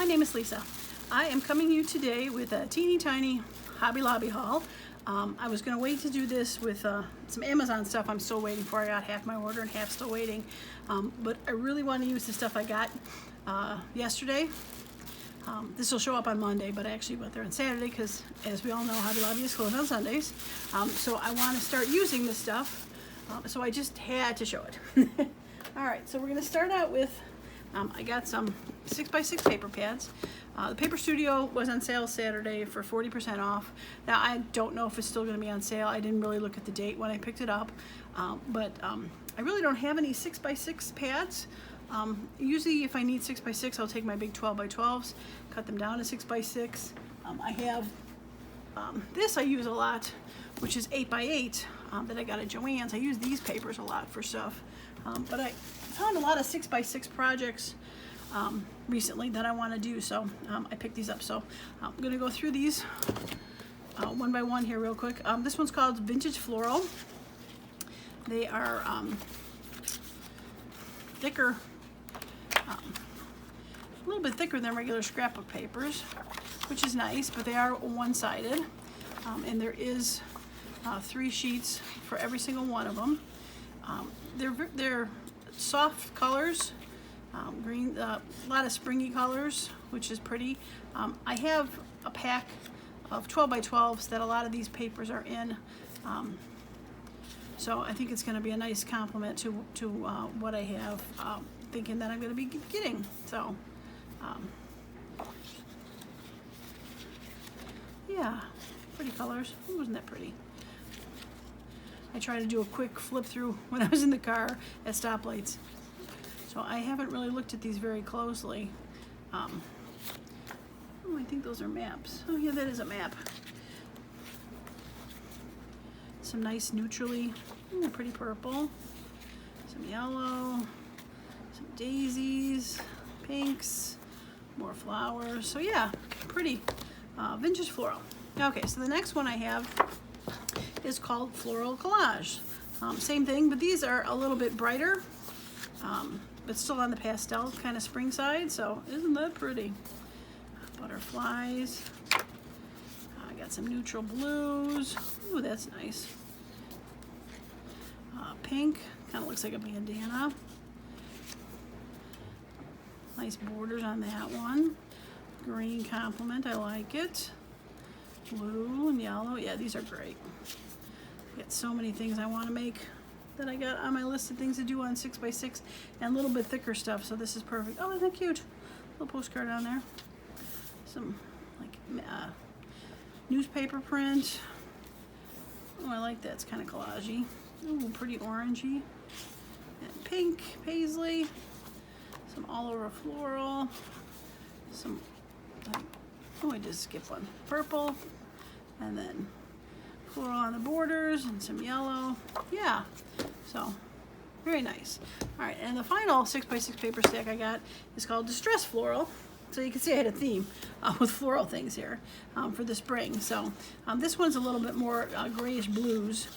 My name is Lisa. I am coming to you today with a teeny tiny Hobby Lobby haul. I was going to wait to do this with some Amazon stuff I'm still waiting for. I got half my order and half still waiting. But I really want to use the stuff I got yesterday. This will show up on Monday, but I actually went there on Saturday because, as we all know, Hobby Lobby is closed on Sundays. So I want to start using this stuff. So I just had to show it. All right, so we're going to start out with, I got some 6x6 paper pads. The Paper Studio was on sale Saturday for 40% off. Now, I don't know if it's still going to be on sale. I didn't really look at the date when I picked it up. But I really don't have any 6x6 pads. Usually, if I need 6x6, I'll take my big 12x12s, cut them down to 6x6. I have this I use a lot, which is 8x8 that I got at Joann's. I use these papers a lot for stuff. But I found a lot of 6x6 projects recently that I want to do, so I picked these up. So I'm going to go through these one by one here real quick. This one's called Vintage Floral. They are thicker, a little bit thicker than regular scrapbook papers, which is nice, but they are one-sided, and there is 3 sheets for every single one of them. They're soft colors, green, a lot of springy colors, which is pretty. I have a pack of 12x12s that a lot of these papers are in, so I think it's going to be a nice complement to what I have, thinking that I'm going to be getting. So yeah, pretty colors. Ooh, wasn't that pretty? I tried to do a quick flip through when I was in the car at stoplights. So I haven't really looked at these very closely. Oh, I think those are maps. Oh yeah, that is a map. Some nice neutrally, pretty purple. Some yellow, some daisies, pinks, more flowers. So yeah, pretty vintage floral. Okay, so the next one I have is called Floral Collage. Same thing, but these are a little bit brighter, but still on the pastel kind of spring side, so isn't that pretty? Butterflies. I got some neutral blues. Ooh, that's nice. Pink, kind of looks like a bandana. Nice borders on that one. Green complement, I like it. Blue and yellow, yeah, these are great. I got so many things I want to make that I got on my list of things to do on 6x6 and a little bit thicker stuff, so this is perfect. Oh, isn't that cute? Little postcard on there. Some like newspaper print. Oh, I like that. It's kind of collagey. Oh, pretty orangey. And pink paisley. Some all over floral. Some, oh, I just skipped one. Purple. And then floral on the borders and some yellow. Yeah, so very nice. All right, and the final 6x6 paper stack I got is called Distress Floral. So you can see I had a theme with floral things here for the spring. So this one's a little bit more grayish blues,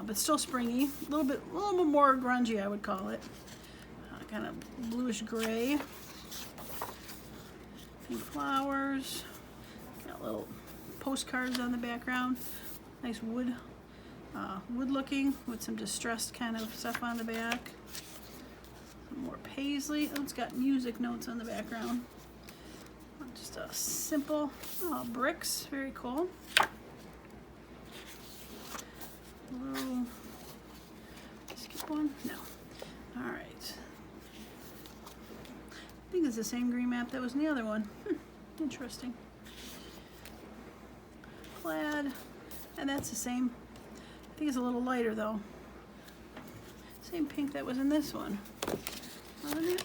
but still springy. A little bit more grungy, I would call it. Kind of bluish gray. Pink flowers. Got little postcards on the background. Nice wood looking with some distressed kind of stuff on the back. Some more paisley. Oh, it's got music notes on the background. Just a simple bricks. Very cool. Blue. Skip one? No. All right. I think it's the same green map that was in the other one. Interesting. Plaid, and that's the same. I think it's a little lighter though. Same pink that was in this one, wasn't it?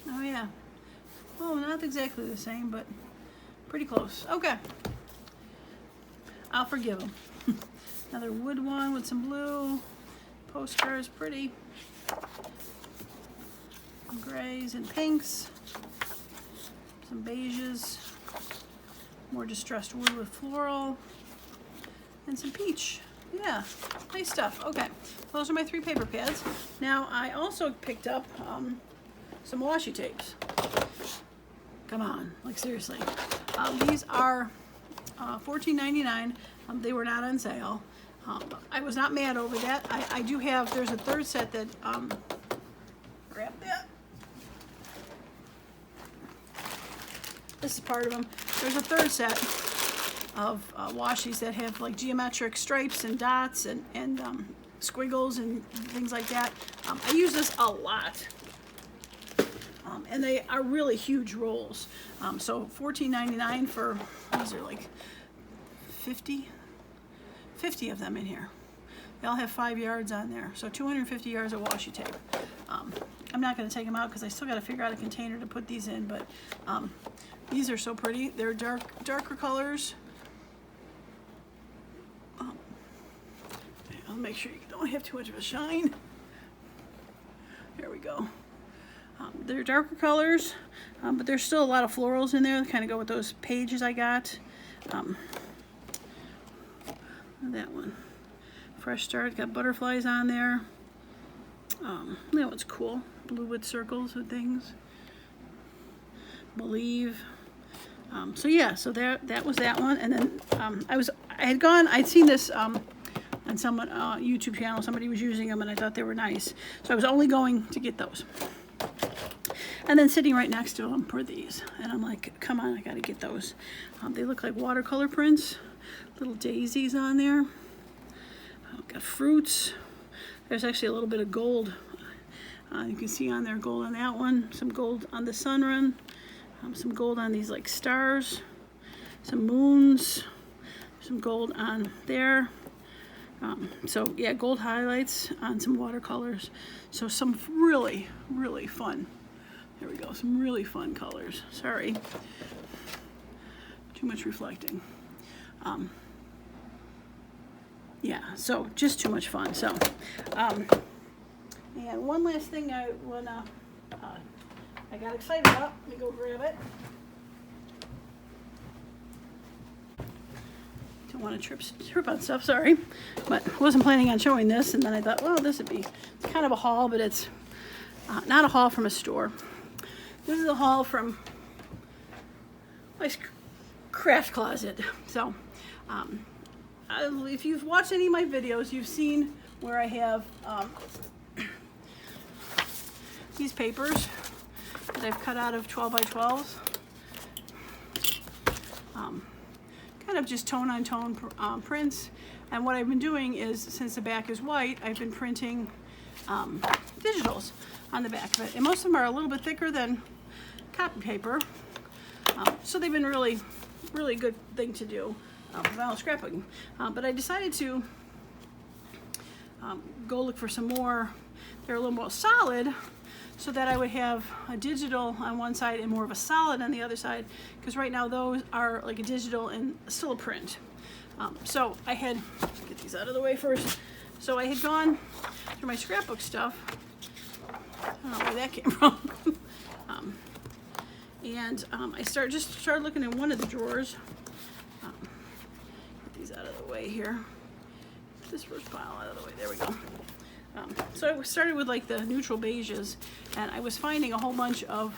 Oh yeah. Oh, not exactly the same, but pretty close. Okay, I'll forgive them. Another wood one with some blue postcards, pretty. Grays and pinks. Some beiges, more distressed wood with floral, and some peach. Yeah, nice stuff. Okay, those are my 3 paper pads. Now I also picked up some washi tapes. Come on, like seriously. These are $14.99. They were not on sale. I was not mad over that. I do have, there's a 3rd set that, grab that. This is part of them. There's a 3rd set of washies that have like geometric stripes and dots and squiggles and things like that. I use this a lot. And they are really huge rolls. So $14.99 for, these are like 50 of them in here. They all have 5 yards on there. So 250 yards of washi tape. I'm not going to take them out because I still got to figure out a container to put these in, but these are so pretty. They're darker colors. I'll make sure you don't have too much of a shine. There we go. They're darker colors, but there's still a lot of florals in there that kind of go with those pages I got. That one, Fresh Start, got butterflies on there. That one's cool, blue with circles and things. Believe. So yeah, so that was that one, and then I'd seen this on someone YouTube channel. Somebody was using them, and I thought they were nice, so I was only going to get those. And then sitting right next to them were these, and I'm like, come on, I gotta get those. They look like watercolor prints, little daisies on there. Got fruits. There's actually a little bit of gold. You can see on there gold on that one, some gold on the sunrun, some gold on these like stars, some moons, some gold on there. So yeah, gold highlights on some watercolors. So some really, really fun. There we go, some really fun colors. Sorry, too much reflecting. Yeah, so just too much fun. So, and one last thing I got excited about. Let me go grab it. Don't want to trip on stuff, sorry. But wasn't planning on showing this, and then I thought, well, this would be kind of a haul, but it's not a haul from a store. This is a haul from my craft closet. So, if you've watched any of my videos, you've seen where I have these papers that I've cut out of 12 by 12s. Kind of just tone on tone prints. And what I've been doing is, since the back is white, I've been printing digitals on the back of it. And most of them are a little bit thicker than copy paper. So they've been really, really good thing to do for vinyl scrapbooking. But I decided to go look for some more. They're a little more solid, so that I would have a digital on one side and more of a solid on the other side, because right now those are like a digital and still a print. So I had, get these out of the way first. So I had gone through my scrapbook stuff. I don't know where that came from. I started looking in one of the drawers. Get these out of the way here. Get this first pile out of the way. There we go. So I started with like the neutral beiges, and I was finding a whole bunch of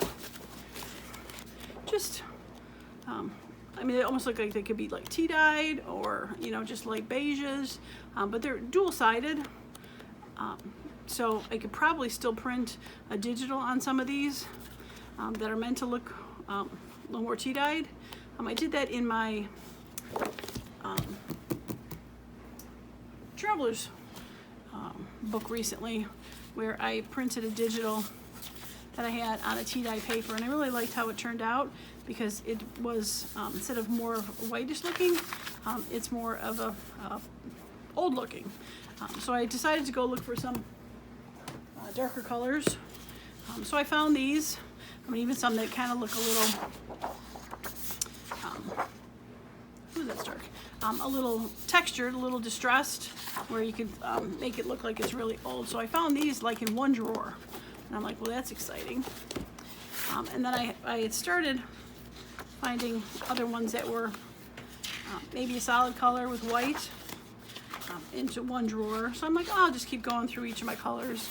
just, I mean, they almost look like they could be like tea-dyed or, you know, just light beiges, but they're dual-sided. So I could probably still print a digital on some of these that are meant to look a little more tea-dyed. I did that in my Traveler's book recently, where I printed a digital that I had on a tea-dye paper, and I really liked how it turned out, because it was, instead of more of a whitish looking, it's more of a old looking. So I decided to go look for some darker colors. So I found these. I mean, even some that kind of look a little, ooh, that's dark. A little textured, a little distressed, where you could make it look like it's really old. So I found these like in one drawer, and I'm like, well, that's exciting. And then I had started finding other ones that were maybe a solid color with white. into one drawer. So I'm like, oh, I'll just keep going through each of my colors.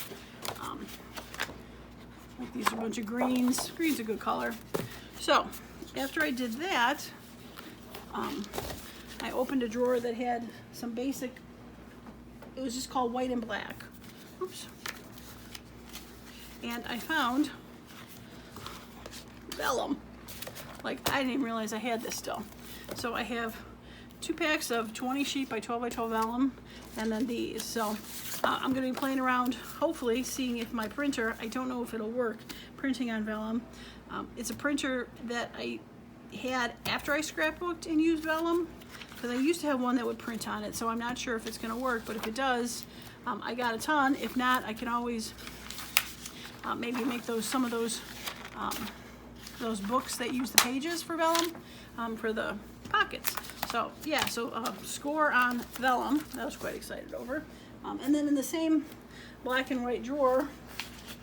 Like these are a bunch of greens. Green's a good color. So after I did that, I opened a drawer that had some basic, it was just called white and black. Oops. And I found vellum. Like, I didn't even realize I had this still. So I have 2 packs of 20 sheet by 12 by 12 vellum, and then these. So I'm going to be playing around, hopefully, seeing if my printer, I don't know if it'll work, printing on vellum. It's a printer that I had after I scrapbooked and used vellum, because I used to have one that would print on it, so I'm not sure if it's going to work, but if it does, I got a ton. If not, I can always maybe make some of those books that use the pages for vellum for the pockets. So yeah, so score on vellum. I was quite excited over. And then in the same black and white drawer,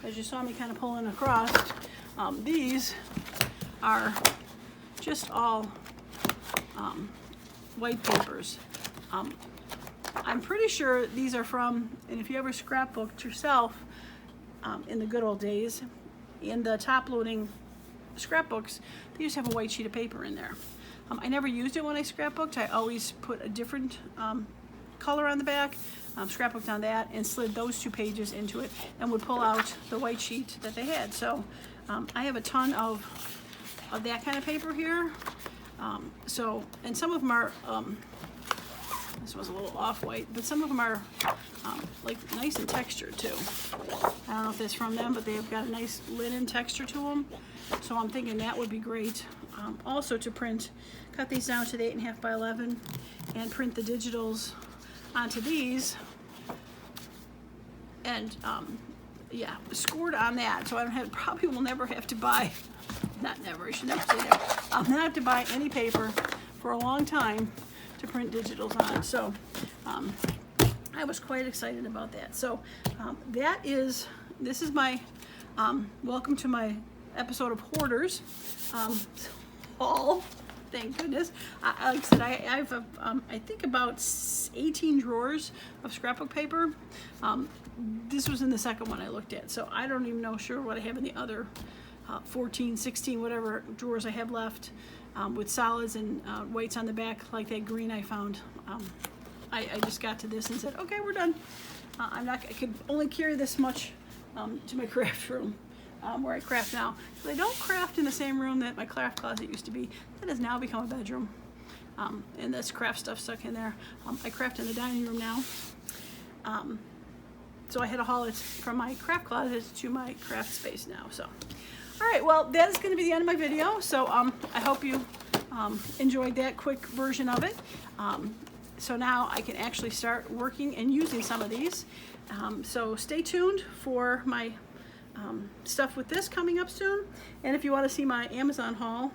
as you saw me kind of pulling across, these are just all white papers. I'm pretty sure these are from, and if you ever scrapbooked yourself in the good old days, in the top loading scrapbooks, they used to have a white sheet of paper in there. I never used it when I scrapbooked. I always put a different color on the back, scrapbooked on that, and slid those 2 pages into it and would pull out the white sheet that they had. So I have a ton of that kind of paper here. And some of them are, this was a little off-white, but some of them are like nice in texture too. I don't know if that's from them, but they've got a nice linen texture to them. So I'm thinking that would be great. Also to print, cut these down to the 8.5 by 11 and print the digitals onto these. And yeah, scored on that. So I don't have, probably will never have to buy, not never, I should never say never. I'll not have to buy any paper for a long time to print digitals on. So I was quite excited about that. So this is my welcome to my episode of Hoarders haul. Thank goodness. Like I said, I have I think about 18 drawers of scrapbook paper. This was in the second one I looked at, so I don't even know sure what I have in the other 14, 16, whatever drawers I have left, with solids and whites on the back, like that green I found. I just got to this and said, okay, we're done. I could only carry this much to my craft room, where I craft now. So I don't craft in the same room that my craft closet used to be. That has now become a bedroom, and this craft stuff stuck in there. I craft in the dining room now. So I had to haul it from my craft closet to my craft space now. So, all right, well, that is going to be the end of my video. So I hope you enjoyed that quick version of it. So now I can actually start working and using some of these. So stay tuned for my stuff with this coming up soon. And if you want to see my Amazon haul,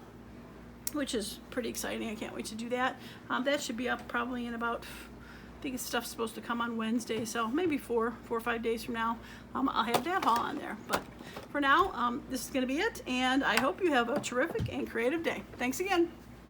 which is pretty exciting, I can't wait to do that. That should be up probably in about, I think stuff's supposed to come on Wednesday, so maybe 4 or 5 days from now, I'll have that haul on there. But for now, this is going to be it, and I hope you have a terrific and creative day. Thanks again.